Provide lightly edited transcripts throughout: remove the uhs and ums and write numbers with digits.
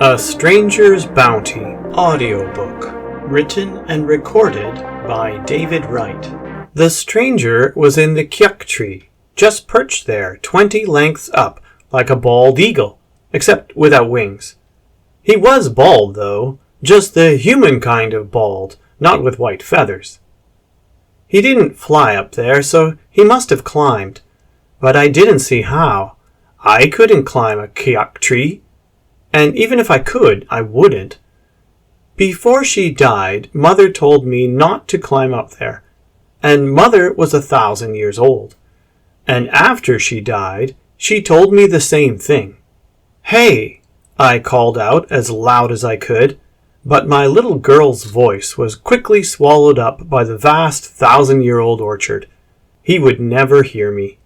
A Stranger's Bounty Audiobook, written and recorded by David Wright. The stranger was in the Kyuk tree, just perched there 20 lengths up, like a bald eagle, except without wings. He was bald, though, just the human kind of bald, not with white feathers. He didn't fly up there, so he must have climbed, but I didn't see how. I couldn't climb a Kyuk tree. And even if I could, I wouldn't. Before she died, Mother told me not to climb up there. And Mother was 1,000 years old. And after she died, she told me the same thing. "Hey!" I called out as loud as I could, but my little girl's voice was quickly swallowed up by the vast 1,000-year-old orchard. He would never hear me.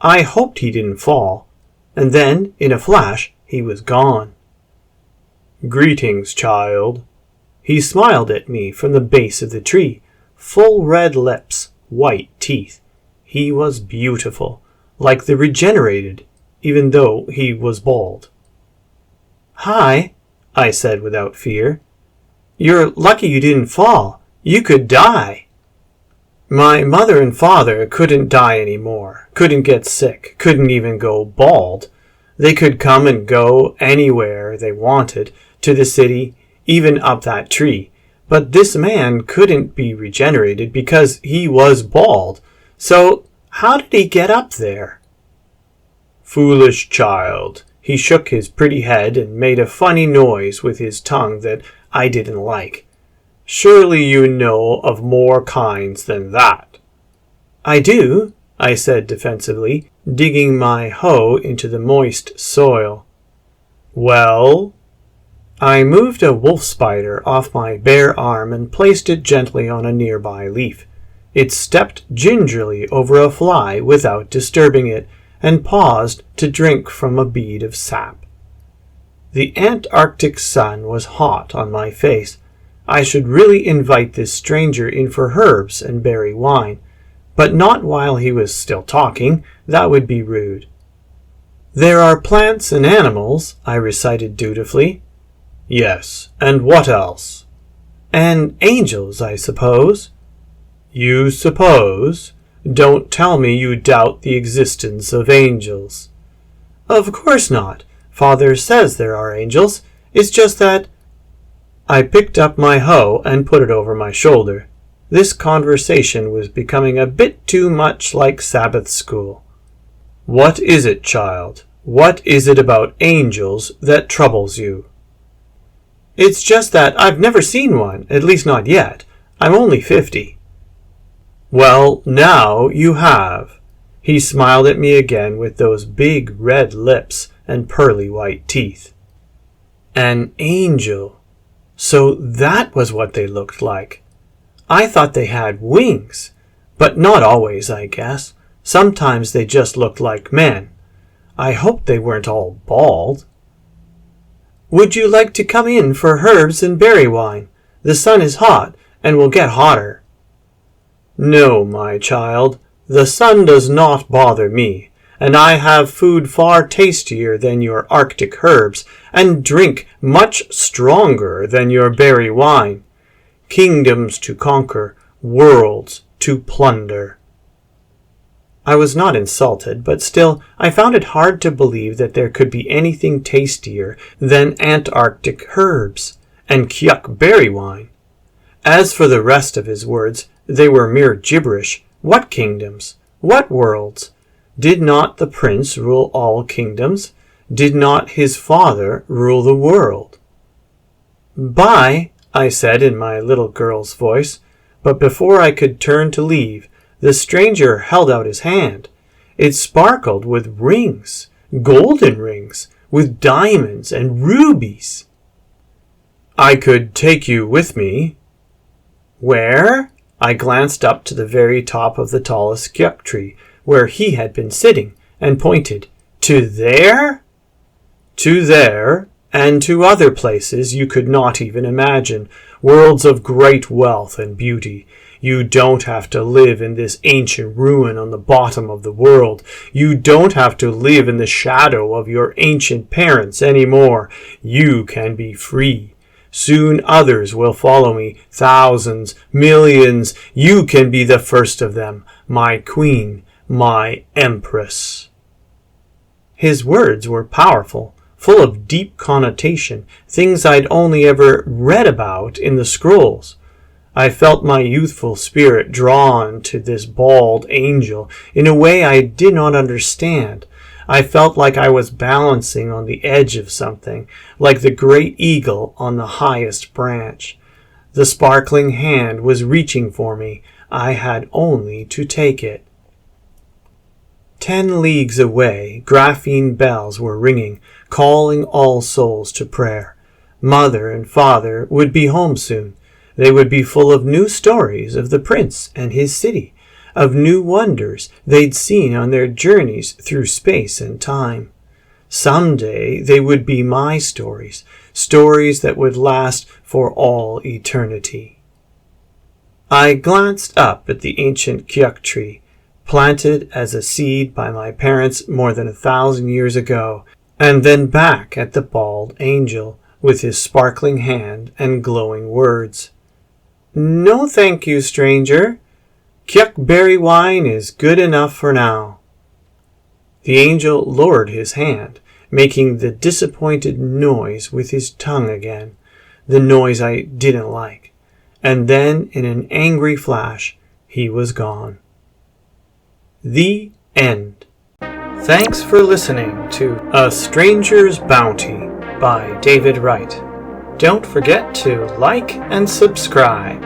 I hoped he didn't fall, and then, in a flash, he was gone. "Greetings, child." He smiled at me from the base of the tree, full red lips, white teeth. He was beautiful, like the regenerated, even though he was bald. "Hi," I said without fear. "You're lucky you didn't fall. You could die." My mother and father couldn't die anymore, couldn't get sick, couldn't even go bald. They could come and go anywhere they wanted, to the city, even up that tree. But this man couldn't be regenerated because he was bald. So how did he get up there? "Foolish child." He shook his pretty head and made a funny noise with his tongue that I didn't like. "Surely you know of more kinds than that." "I do," I said defensively, digging my hoe into the moist soil. "Well?" I moved a wolf spider off my bare arm and placed it gently on a nearby leaf. It stepped gingerly over a fly without disturbing it, and paused to drink from a bead of sap. The Antarctic sun was hot on my face. I should really invite this stranger in for herbs and berry wine, but not while he was still talking. That would be rude. "There are plants and animals," I recited dutifully. "Yes, and what else?" "And angels, I suppose." "You suppose? Don't tell me you doubt the existence of angels." "Of course not. Father says there are angels. It's just that—" I picked up my hoe and put it over my shoulder. This conversation was becoming a bit too much like Sabbath school. "What is it, child? What is it about angels that troubles you?" "It's just that I've never seen one, at least not yet. I'm only 50. "Well, now you have." He smiled at me again with those big red lips and pearly white teeth. An angel. So that was what they looked like. I thought they had wings, but not always, I guess. Sometimes they just looked like men. I hoped they weren't all bald. "Would you like to come in for herbs and berry wine? The sun is hot and will get hotter." "No, my child, the sun does not bother me, and I have food far tastier than your Arctic herbs, and drink much stronger than your berry wine. Kingdoms to conquer, worlds to plunder." I was not insulted, but still I found it hard to believe that there could be anything tastier than Antarctic herbs and Kyuk berry wine. As for the rest of his words, they were mere gibberish. What kingdoms? What worlds? Did not the prince rule all kingdoms? Did not his father rule the world? "Bye," I said in my little girl's voice, but before I could turn to leave, the stranger held out his hand. It sparkled with rings, golden rings, with diamonds and rubies. "I could take you with me." "Where?" I glanced up to the very top of the tallest Kyuk tree, where he had been sitting, and pointed. "To there?" "To there, and to other places you could not even imagine, worlds of great wealth and beauty. You don't have to live in this ancient ruin on the bottom of the world. You don't have to live in the shadow of your ancient parents anymore. You can be free. Soon others will follow me, thousands, millions. You can be the first of them, my queen, my empress." His words were powerful, full of deep connotation, things I'd only ever read about in the scrolls. I felt my youthful spirit drawn to this bald angel in a way I did not understand. I felt like I was balancing on the edge of something, like the great eagle on the highest branch. The sparkling hand was reaching for me. I had only to take it. 10 leagues away, graphene bells were ringing, calling all souls to prayer. Mother and father would be home soon. They would be full of new stories of the prince and his city, of new wonders they'd seen on their journeys through space and time. Someday they would be my stories, stories that would last for all eternity. I glanced up at the ancient Kyuk tree, planted as a seed by my parents more than 1,000 years ago, and then back at the bald angel with his sparkling hand and glowing words. "No thank you, stranger. Kyuk berry wine is good enough for now." The angel lowered his hand, making the disappointed noise with his tongue again, the noise I didn't like, and then in an angry flash he was gone. The end. Thanks for listening to A Stranger's Bounty by David Wright. Don't forget to like and subscribe.